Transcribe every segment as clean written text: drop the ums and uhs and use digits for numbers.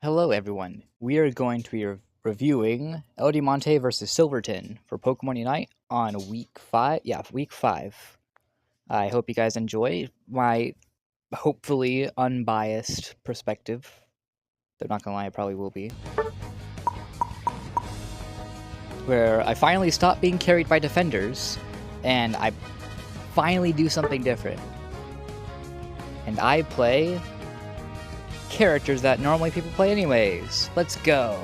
Hello everyone, we are going to be reviewing Diamante versus Silverton for Pokemon Unite on week 5. Week 5. I hope you guys enjoy my hopefully unbiased perspective. Though not gonna lie, I probably will be. Where I finally stop being carried by defenders, and I finally do something different. And I play characters that normally people play anyways. Let's go.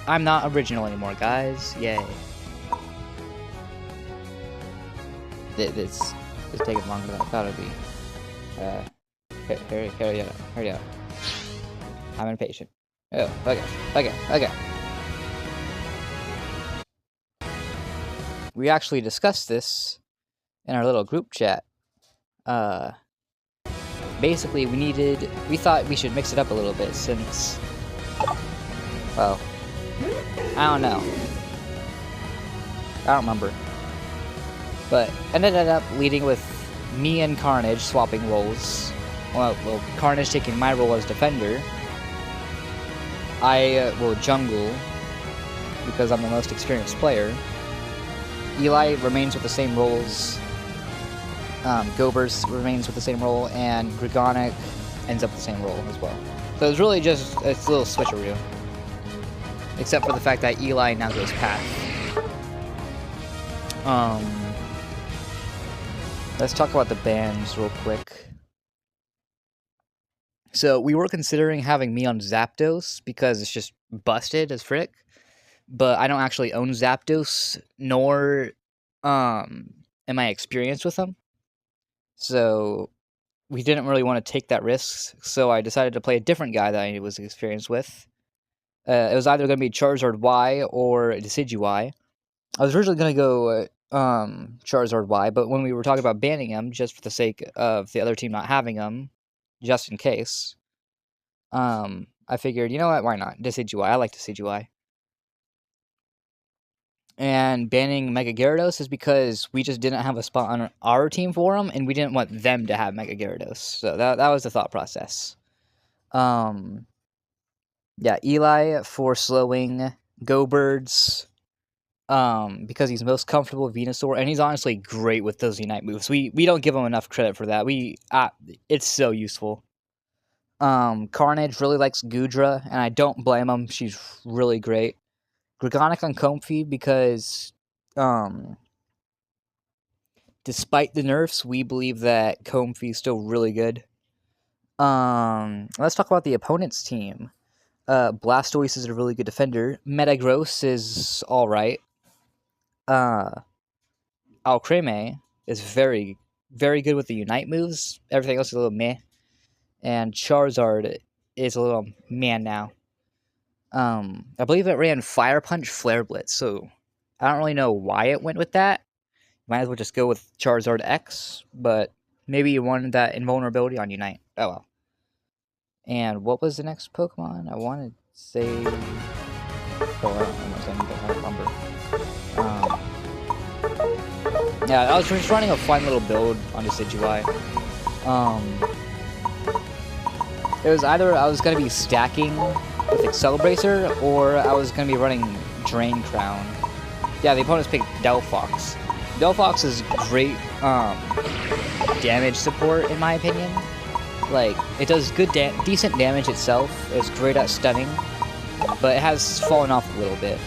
I'm not original anymore, guys. Yay. It's taking longer than I thought it'd be. Hurry up. I'm impatient. Oh, okay. We actually discussed this in our little group chat. Basically, we thought we should mix it up a little bit since, well, I don't know. I don't remember. But ended up leading with me and Carnage swapping roles. Well, Carnage taking my role as defender. I will jungle because I'm the most experienced player. Eli remains with the same roles. Gobers remains with the same role, and Grigonic ends up the same role as well. So it's really just a little switcheroo. Except for the fact that Eli now goes path. Let's talk about the bans real quick. So we were considering having me on Zapdos because it's just busted as frick. But I don't actually own Zapdos, nor am I experienced with them. So we didn't really want to take that risk, so I decided to play a different guy that I was experienced with. It was either going to be Charizard Y or Decidueye. I was originally going to go Charizard Y, but when we were talking about banning him, just for the sake of the other team not having him, just in case, I figured, you know what, why not? Decidueye. I like Decidueye. And banning Mega Gyarados is because we just didn't have a spot on our team for him, and we didn't want them to have Mega Gyarados. So that was the thought process. Yeah, Eli for slowing Go-Birds, because he's most comfortable with Venusaur, and he's honestly great with those Unite moves. We don't give him enough credit for that. It's so useful. Carnage really likes Goodra, and I don't blame him. She's really great. Grigonic on Comfy because, despite the nerfs, we believe that Comfy is still really good. Let's talk about the opponent's team. Blastoise is a really good defender. Metagross is alright. Alcremie is very, very good with the Unite moves. Everything else is a little meh. And Charizard is a little meh now. I believe it ran Fire Punch, Flare Blitz, so I don't really know why it went with that. Might as well just go with Charizard X, but maybe you wanted that invulnerability on Unite. Oh well. And what was the next Pokemon? I wanted to say... I don't remember. Yeah, I was just running a fun little build on Decidueye. It was either I was going to be stacking with Accelebrator, or I was going to be running Drain Crown. Yeah, the opponents picked Delphox. Delphox is great damage support, in my opinion. Like, it does decent damage itself. It's great at stunning, but it has fallen off a little bit.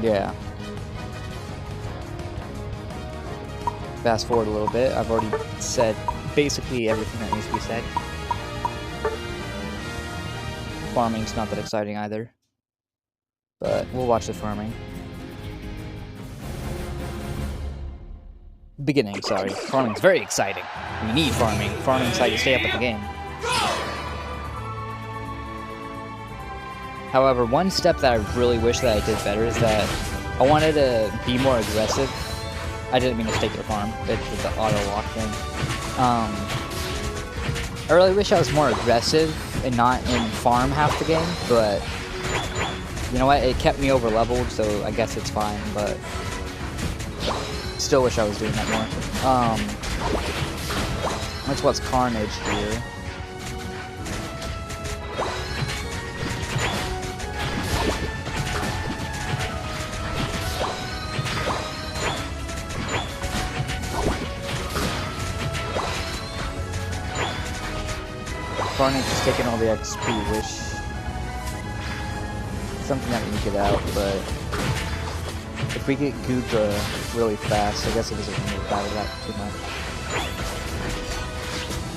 Yeah. Fast forward a little bit, I've already said basically everything that needs to be said. Farming's not that exciting either, but we'll watch the farming. Sorry. Farming's very exciting. We need farming. Farming's how you stay up at the game. However, one step that I really wish that I did better is that I wanted to be more aggressive. I didn't mean to take their farm. It's the auto lock thing. I really wish I was more aggressive and not in farm half the game, but you know what? It kept me over leveled, so I guess it's fine, but still wish I was doing that more. That's what's Carnage here. Carnage is taking all the XP, which something that we can get out, but if we get Gooba really fast, I guess it doesn't really matter that too much.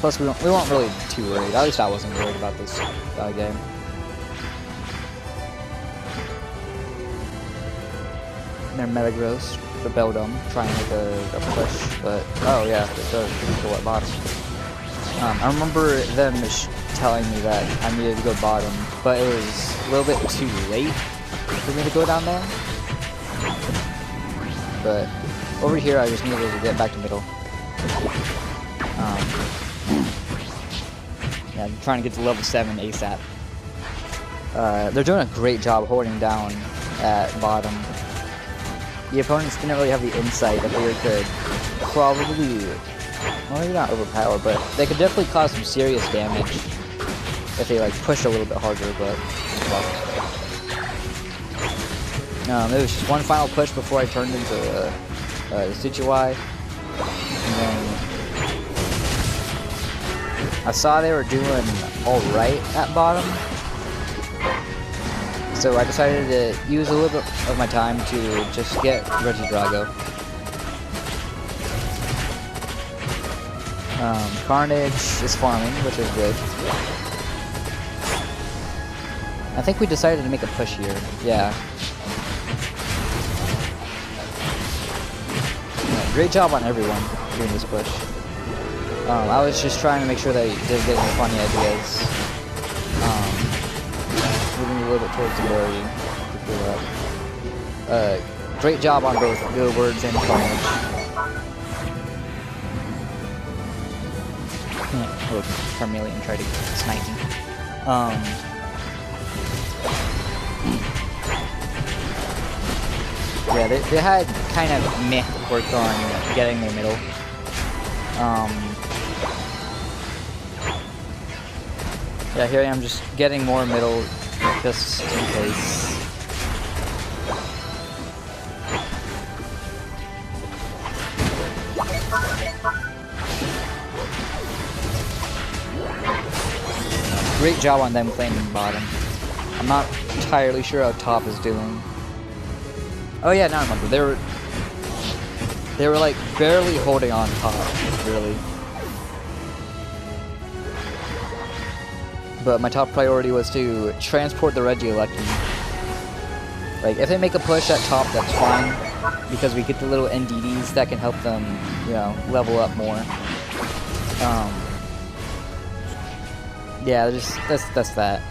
Plus, we weren't really too worried. At least I wasn't worried about this game. And their Metagross, the Beldum, trying to make a push, but oh yeah, it does go at bottom. I remember them telling me that I needed to go bottom, but it was a little bit too late for me to go down there. But over here, I just needed to get back to middle. Yeah, I'm trying to get to level 7 ASAP. They're doing a great job holding down at bottom. The opponents didn't really have the insight that they could probably, well, maybe not overpower, but they could definitely cause some serious damage if they like pushed a little bit harder. But well, there was just one final push before I turned into the Situai, and then I saw they were doing all right at bottom, so I decided to use a little bit of my time to just get Regidrago. Carnage is farming, which is good. I think we decided to make a push here. Yeah. Great job on everyone doing this push. I was just trying to make sure they didn't get any funny ideas. Moving a little bit towards the area to clear up. Great job on both Go-Birds and Carnage. Oh, Charmeleon tried to snipe me. Yeah, they had kind of meh work on getting their middle. Yeah, here I am just getting more middle just in case. Great job on them claiming bottom. I'm not entirely sure how top is doing. Oh yeah, now I remember. They were like barely holding on top, really. But my top priority was to transport the Regieleki. Like, if they make a push at top, that's fine, because we get the little NDDs that can help them, you know, level up more. Yeah, that's that.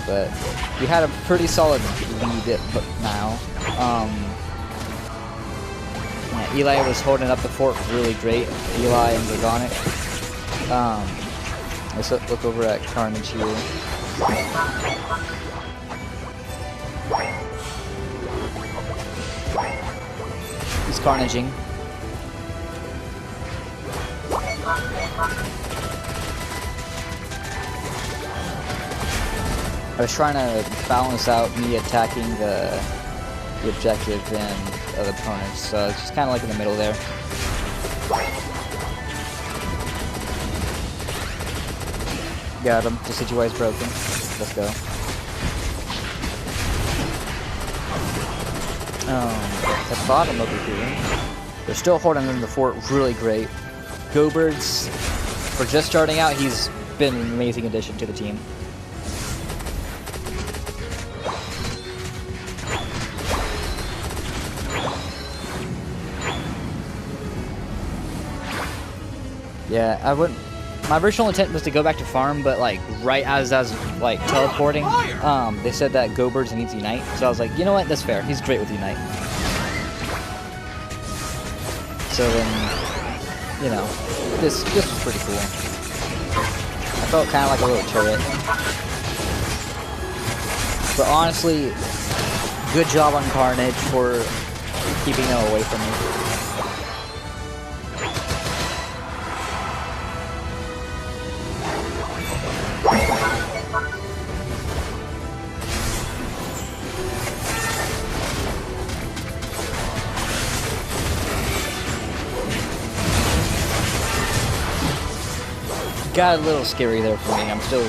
But we had a pretty solid lead now. Yeah, Eli was holding up the fort really great. Eli and Dragonic. Let's look over at Carnage here. He's carnaging. I was trying to balance out me attacking the objective and other opponents, so it's just kind of like in the middle there. Got him. The Situai is broken. Let's go. At the bottom over here, they're still holding in the fort really great. Go-Birds, for just starting out, he's been an amazing addition to the team. Yeah, I wouldn't. My original intent was to go back to farm, but like right as I was like teleporting, they said that Go-Birds needs Unite, so I was like, you know what, that's fair. He's great with Unite. So then, you know, this was pretty cool. I felt kind of like a little turret. But honestly, good job on Carnage for keeping them away from me. got a little scary there for me. I'm still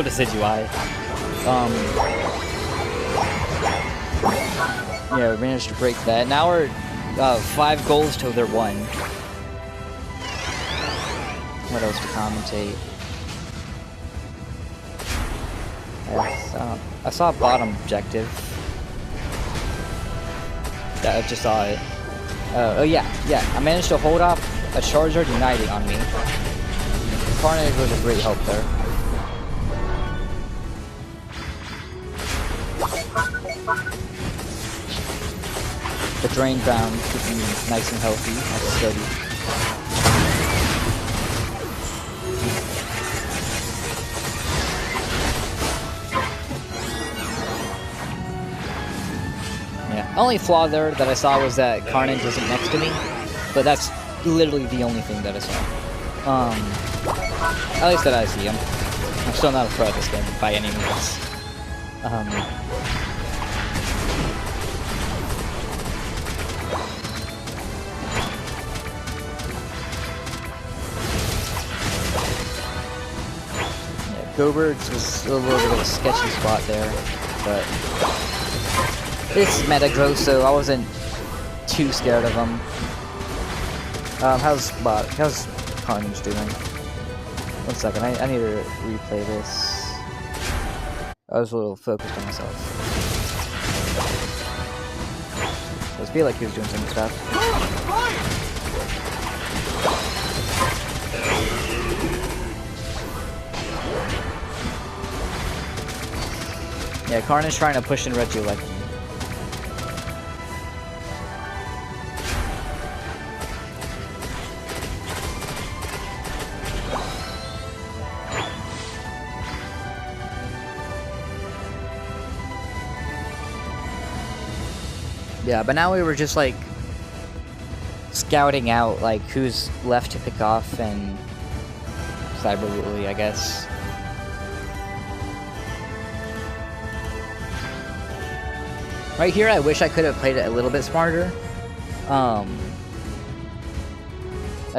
Decidueye. Yeah, we managed to break that. Now we're 5 goals to their 1. What else to commentate? I saw a bottom objective. Yeah, I just saw it. Oh yeah. I managed to hold off a Charizard Uniting on me. Carnage was a great help there. The Drain Ground keeping me nice and healthy, nice and steady. Only flaw there that I saw was that Carnage wasn't next to me, but that's literally the only thing that I saw. At least that I see him. I'm still not a pro at this game by any means. Yeah, Go-Birds was a little bit of a sketchy spot there, but it's Metagross, so I wasn't too scared of him. How's Carnage doing? 1 second, I need to replay this. I was a little focused on myself. I feel like he was doing some stuff. Yeah, Carnage trying to push in Regieleki. Yeah, but now we were just like scouting out like who's left to pick off and Cyberwooly, I guess. Right here, I wish I could have played it a little bit smarter. I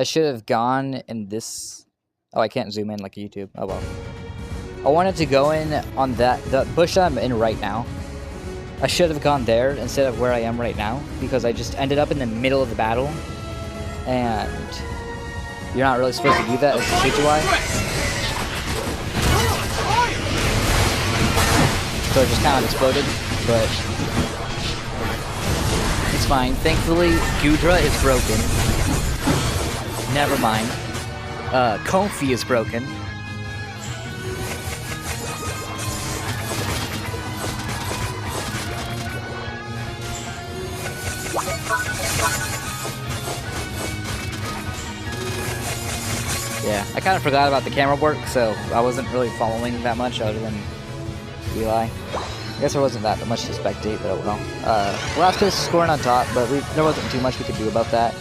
should have gone in this. Oh, I can't zoom in like YouTube. Oh well. I wanted to go in on the bush I'm in right now. I should have gone there instead of where I am right now, because I just ended up in the middle of the battle, and you're not really supposed to do that as a Decidueye. So it just kind of exploded, but it's fine. Thankfully, Goodra is broken. Never mind. Comfey is broken. Yeah, I kind of forgot about the camera work, so I wasn't really following that much other than Eli. I guess there wasn't that much to spectate, but oh well. Last is scoring on top, but there wasn't too much we could do about that.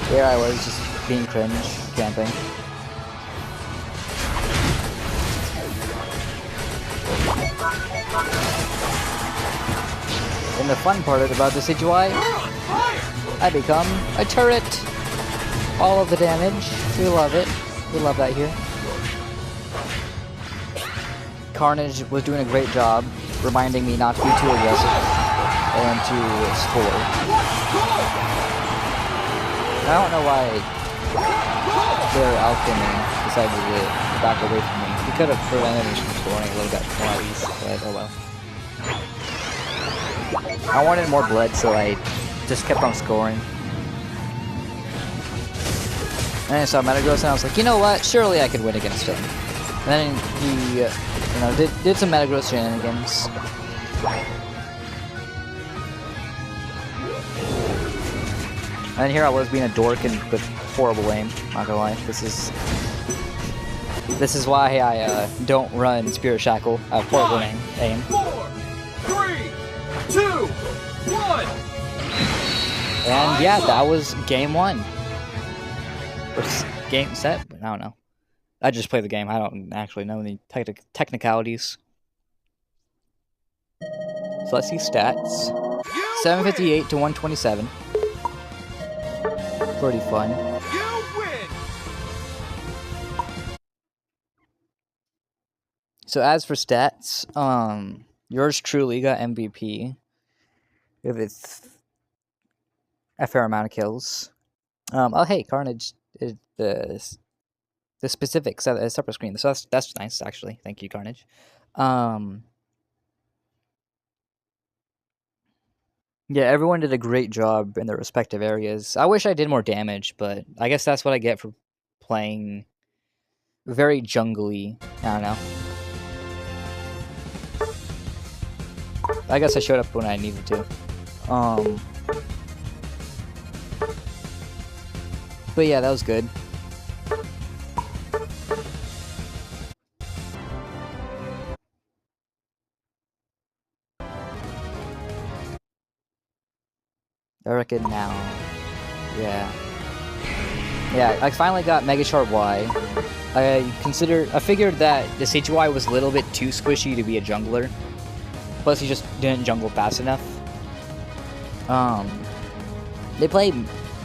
Here I was, just being cringe, camping. And the fun part about the Decidueye, I become a turret. All of the damage. We love it. We love that here. Carnage was doing a great job reminding me not to be too aggressive and to score. I don't know why their Alchemy decided to back away from me. He could have prevented me from scoring a little bit more at least, but oh well. I wanted more blood, so I just kept on scoring. And I saw Metagross, and I was like, you know what? Surely I could win against him. And then he, did some Metagross shenanigans. And then here I was being a dork and with horrible aim. Not gonna lie, this is why I don't run Spirit Shackle. I have horrible aim. 4, 3, 2, 1. And yeah, that was game 1. Or game set? I don't know. I just play the game. I don't actually know any technicalities. So let's see stats. 758 to 127. pretty fun. You win! So as for stats, yours truly got MVP with a fair amount of kills. Oh hey, Carnage is the specifics at a separate screen. So that's nice actually. Thank you, Carnage. Yeah, everyone did a great job in their respective areas. I wish I did more damage, but I guess that's what I get for playing very jungly. I don't know. I guess I showed up when I needed to. But yeah, that was good. I reckon now. Yeah. Yeah, I finally got Mega Shard Y. I figured that the HY was a little bit too squishy to be a jungler. Plus, he just didn't jungle fast enough. They play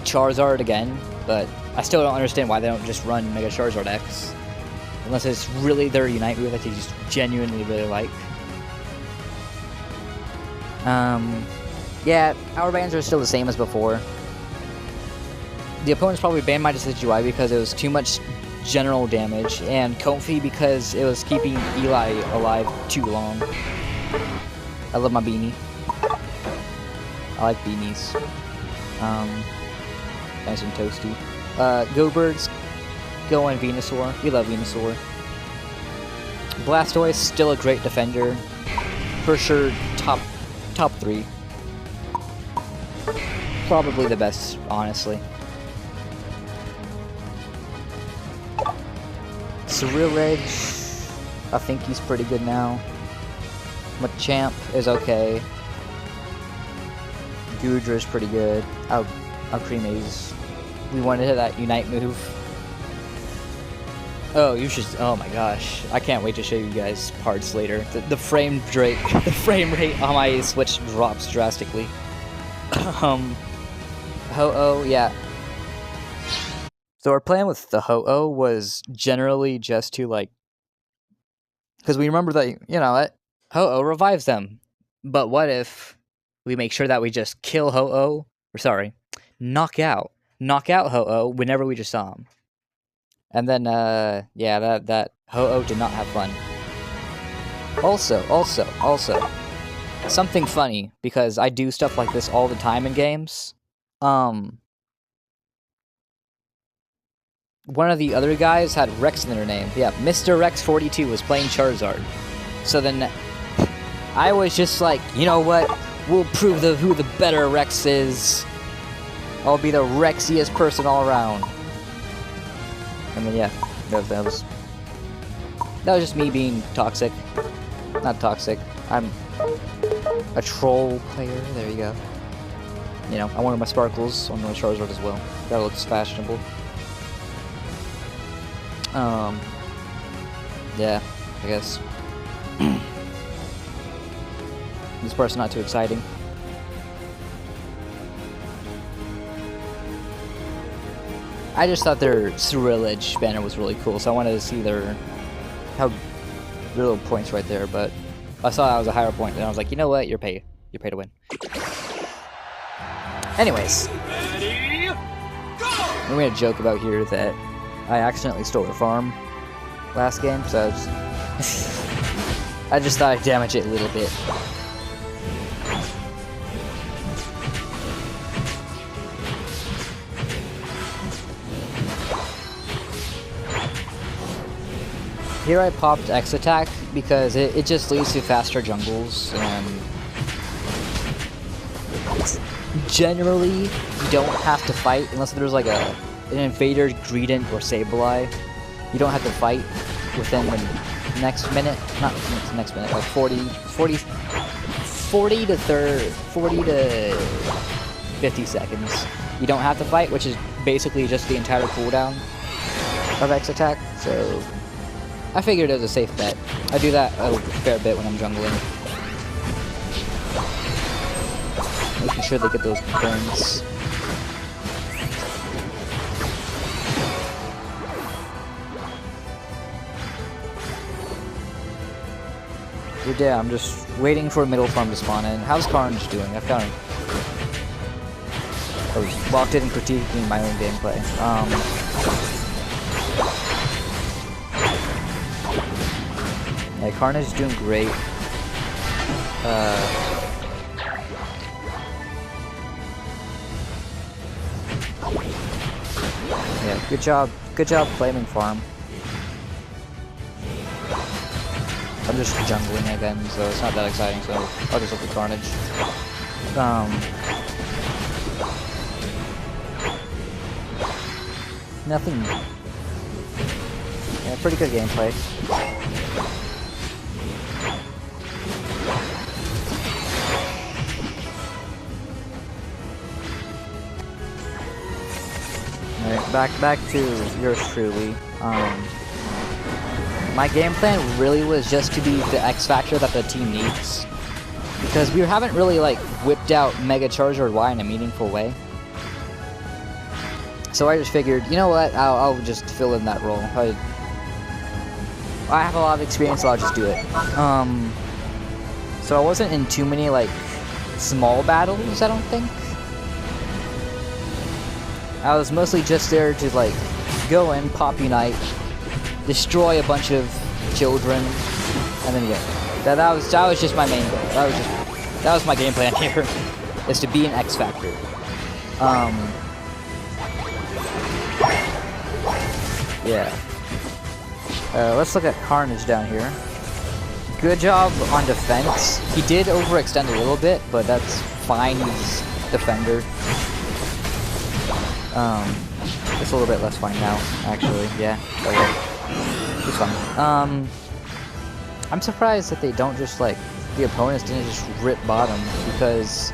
Charizard again, but I still don't understand why they don't just run Mega Charizard X. Unless it's really their Unite move that they just genuinely really like. Yeah, our bans are still the same as before. The opponents probably banned my HY because it was too much general damage, and Comfy because it was keeping Eli alive too long. I love my beanie. I like beanies. Nice and toasty. Go Birds, go on Venusaur. We love Venusaur. Blastoise, still a great defender. For sure, top 3. Probably the best, honestly. Surreal Edge, I think he's pretty good now. Machamp is okay. Gudra's pretty good. Alcreme's. We wanted to hit that Unite move. Oh, you should. Oh my gosh, I can't wait to show you guys parts later. The frame rate, the frame rate on my Switch drops drastically. Ho-Oh, yeah. So our plan with the Ho-Oh was generally just to like, because we remember that, you know, that Ho-Oh revives them. But what if we make sure that we just kill Ho-Oh, or sorry, knock out Ho-Oh whenever we just saw him. And then, yeah, that Ho-Oh did not have fun. Also, something funny, because I do stuff like this all the time in games. One of the other guys had Rex in their name. Yeah, Mr. Rex42 was playing Charizard. So then, I was just like, you know what? We'll prove who the better Rex is. I'll be the Rexiest person all around. And then yeah, that was just me being toxic. Not toxic. I'm a troll player. There you go. You know, I wanted my sparkles on my Charizard as well. That looks fashionable. Yeah, I guess. This part's not too exciting. I just thought their Surreal Edge banner was really cool, so I wanted to see their little points right there, but I saw that was a higher point, and I was like, you know what, you're pay to win. Anyways, Ready, go! we made a joke about here that I accidentally stole a farm last game, so I just thought I'd damage it a little bit. Here I popped X attack because it just leads to faster jungles, and generally you don't have to fight unless there's like an Invader, Greedent, or Sableye. You don't have to fight within the next minute, not the next minute, like 40 to 50 seconds. You don't have to fight, which is basically just the entire cooldown of X attack, so I figured it was a safe bet. I do that a fair bit when I'm jungling. Making sure they get those burns. Yeah, I'm just waiting for a middle farm to spawn in. How's Carnage doing? I was walked in and critiquing my own gameplay. Yeah, Carnage is doing great. Yeah, good job claiming farm. I'm just jungling again, so it's not that exciting, so I'll just look at Carnage. Nothing. Yeah, pretty good gameplay. Alright, back to yours truly. My game plan really was just to be the X factor that the team needs, because we haven't really like whipped out Mega Charizard Y in a meaningful way. So I just figured, you know what, I'll just fill in that role. I have a lot of experience, so I'll just do it. So I wasn't in too many like small battles, I don't think. I was mostly just there to like go in, pop Unite, destroy a bunch of children, and then yeah, that was just my main goal. That was my game plan here, is to be an X factor. Yeah. Let's look at Carnage down here. Good job on defense. He did overextend a little bit, but that's fine. He's defender. It's a little bit less fine now, actually. Yeah. It's fine. I'm surprised that they don't just like the opponents didn't just rip bottom, because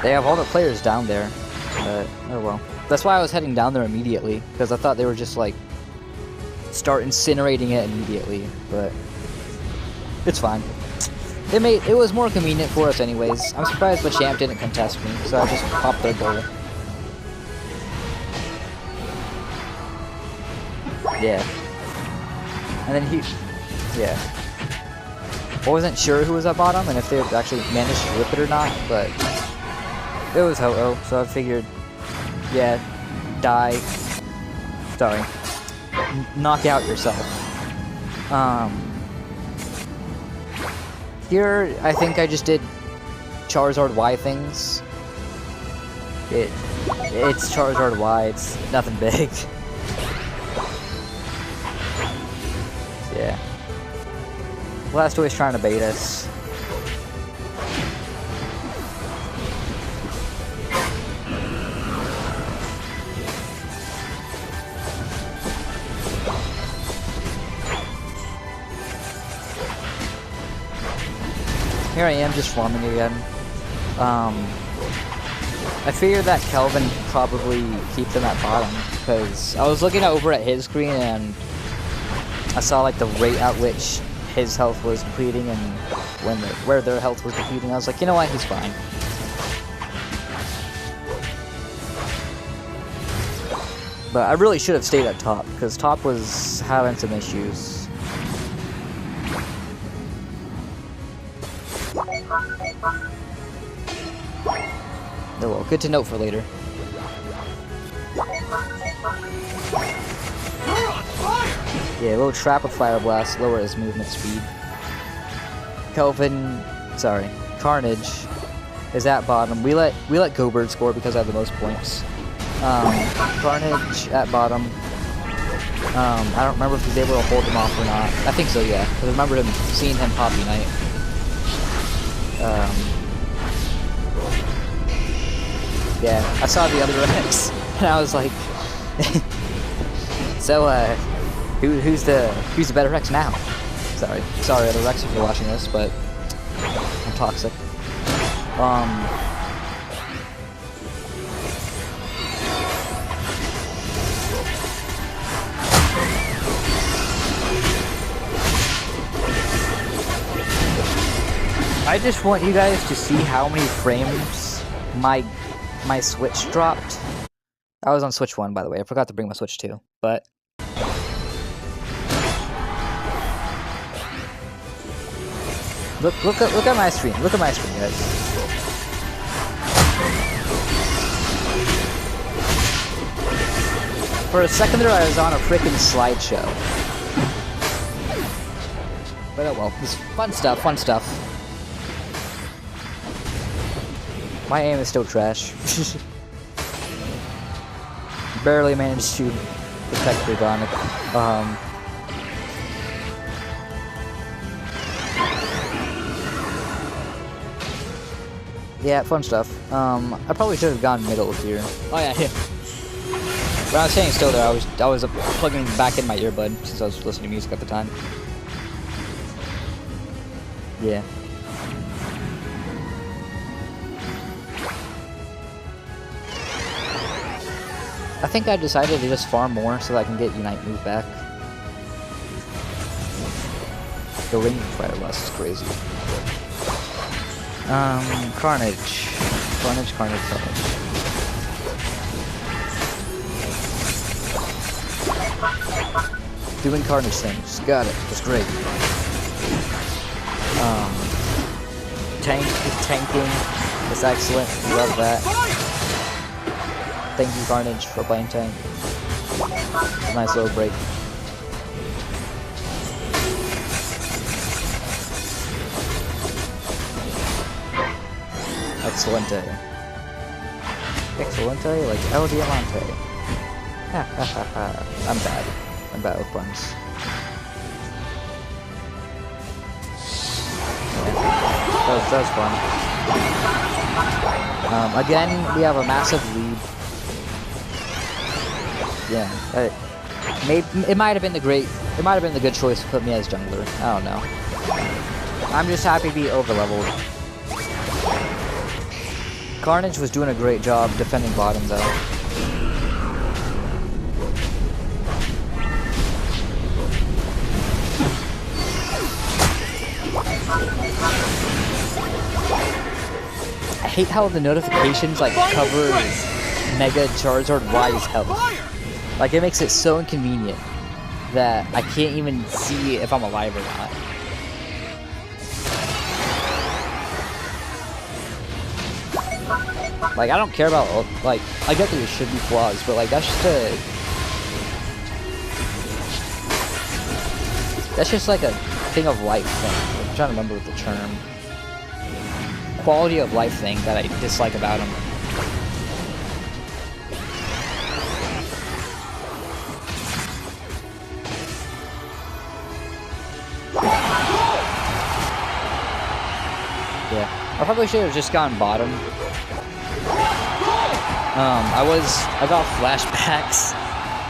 they have all the players down there. But oh well. That's why I was heading down there immediately, because I thought they were just like start incinerating it immediately. But it's fine. It was more convenient for us anyways. I'm surprised the champ didn't contest me, so I just popped their goal. Yeah. And then yeah. I wasn't sure who was at bottom and if they actually managed to rip it or not, but it was Ho-Oh, so I figured, yeah, die. Sorry. Knock out yourself. Here, I think I just did Charizard Y things. It's Charizard Y, it's nothing big. Yeah. Blastoise trying to bait us. Here I am just farming again. I figured that Kelvin could probably keep them at bottom, because I was looking over at his screen and I saw like the rate at which his health was depleting and where their health was depleting. I was like, you know what, he's fine. But I really should have stayed at top, because top was having some issues. Oh well, good to note for later. Yeah, a little trap with Fire Blast, lower his movement speed. Carnage is at bottom. We let GoBird score because I have the most points. Carnage at bottom. I don't remember if he's able to hold him off or not. I think so, yeah. Because I remember seeing him pop Unite. Yeah, I saw the other X, and I was like, so, who's the better X now? Sorry, other X if you're watching this, but I'm toxic. I just want you guys to see how many frames my Switch dropped. I was on Switch 1, by the way. I forgot to bring my Switch 2, but Look at my screen. Look at my screen, guys. For a second there, I was on a freaking slideshow. But oh well, it's fun stuff. Fun stuff. My aim is still trash. Barely managed to protect Dragonic. Yeah, fun stuff. I probably should have gone middle here. Oh yeah, yeah. When I was staying still there, I was plugging back in my earbud since I was listening to music at the time. Yeah. I think I decided to just farm more so that I can get Unite move back. The range of Fire Blast is crazy. Carnage. Carnage. Doing Carnage things. Got it. That's great. Tanking. That's excellent. Love that. Thank you, Carnage, for playing tank. Nice little break. Excelente. Excelente, like El Diamante. Ha ha ha ha. I'm bad. I'm bad with puns. Yeah. That was fun. Again, we have a massive lead. Yeah, it might have been the good choice to put me as jungler. I don't know. I'm just happy to be overleveled. Carnage was doing a great job defending bottom though. I hate how the notifications like cover Mega Charizard Y's health. Like, it makes it so inconvenient that I can't even see if I'm alive or not. Like, I don't care about, like, I get that there should be flaws, but, like, that's just like a thing of life thing. I'm trying to remember the term. Quality of life thing that I dislike about him. Yeah, I probably should have just gone bottom. I got flashbacks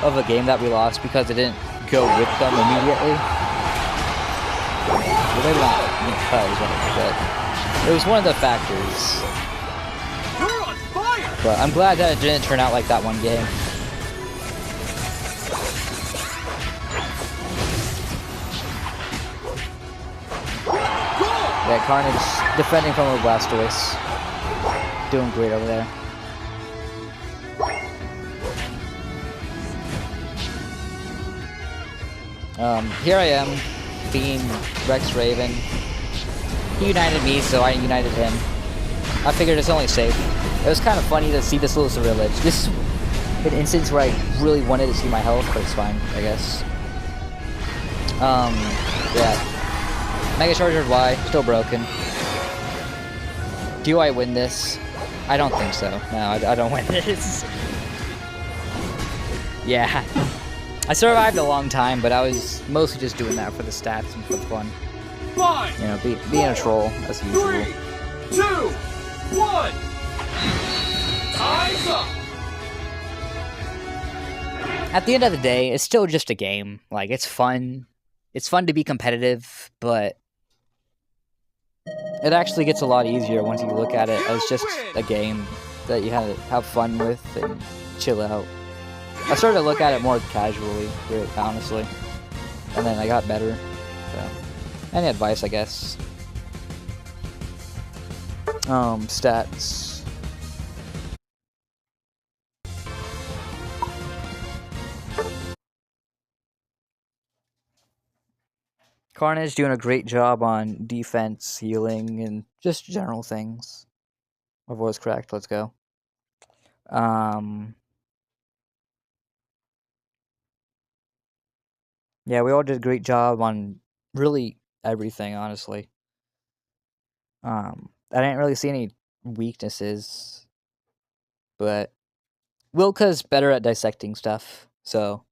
of a game that we lost because it didn't go with them immediately. Well, maybe not because of it, but it was one of the factors. But I'm glad that it didn't turn out like that one game. Yeah, Carnage defending from a Blastoise. Doing great over there. Here I am, being Rex Raven. He united me, so I united him. I figured it's only safe. It was kind of funny to see this little village. This is an instance where I really wanted to see my health, but it's fine, I guess. Yeah. Mega Charizard Y, still broken. Do I win this? I don't think so. No, I don't win this. Yeah. I survived a long time, but I was mostly just doing that for the stats and for the fun. You know, being a troll, as usual. 3, 2, 1. Time's up. At the end of the day, it's still just a game. Like, it's fun. It's fun to be competitive, but it actually gets a lot easier once you look at it as just a game that you have fun with and chill out. I started to look at it more casually, honestly, and then I got better. So, any advice, I guess? Stats. Carnage doing a great job on defense, healing, and just general things. My voice cracked. Let's go. Um, yeah, we all did a great job on really everything, honestly. I didn't really see any weaknesses, but Wilka's better at dissecting stuff, so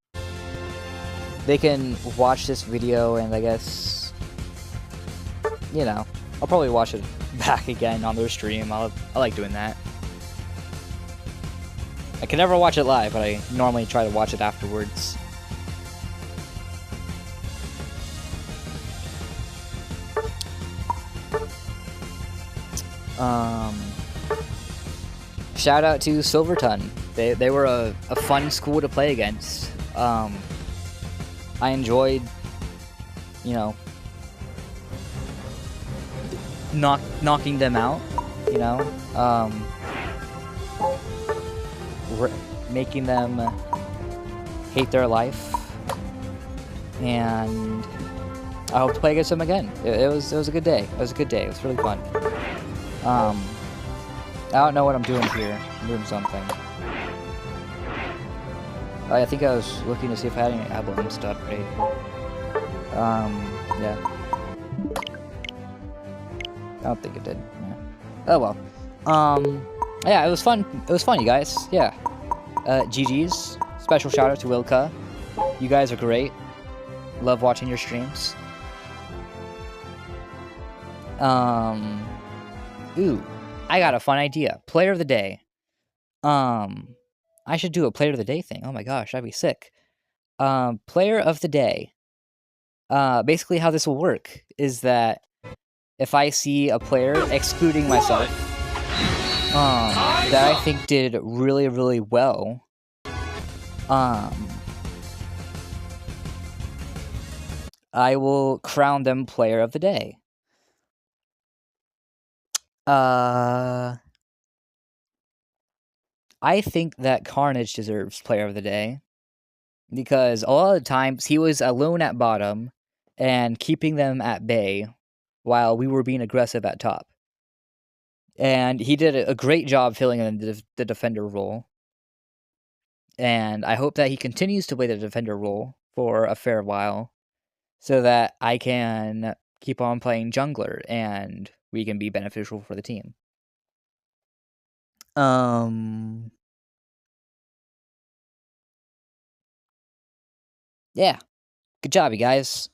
they can watch this video and I guess, you know, I'll probably watch it back again on their stream. I like doing that. I can never watch it live, but I normally try to watch it afterwards. Shout out to Silverton. They were a fun school to play against. I enjoyed, you know, knocking them out, you know, making them hate their life, and I hope to play against them again. It was a good day. It was a good day. It was really fun. I don't know what I'm doing here. I'm doing something. I think I was looking to see if I had any emblems to upgrade. Yeah. I don't think it did. Yeah. Oh well. Yeah, it was fun. It was fun, you guys. Yeah. GG's. Special shout out to Wilka. You guys are great. Love watching your streams. Ooh. I got a fun idea. Player of the day. I should do a player of the day thing. Oh my gosh, that'd be sick. Player of the day. Basically how this will work is that if I see a player, excluding myself, that I think did really, really well, I will crown them player of the day. I think that Carnage deserves player of the day because a lot of the times he was alone at bottom and keeping them at bay while we were being aggressive at top. And he did a great job filling in the defender role. And I hope that he continues to play the defender role for a fair while so that I can keep on playing jungler and we can be beneficial for the team. Yeah. Good job, you guys.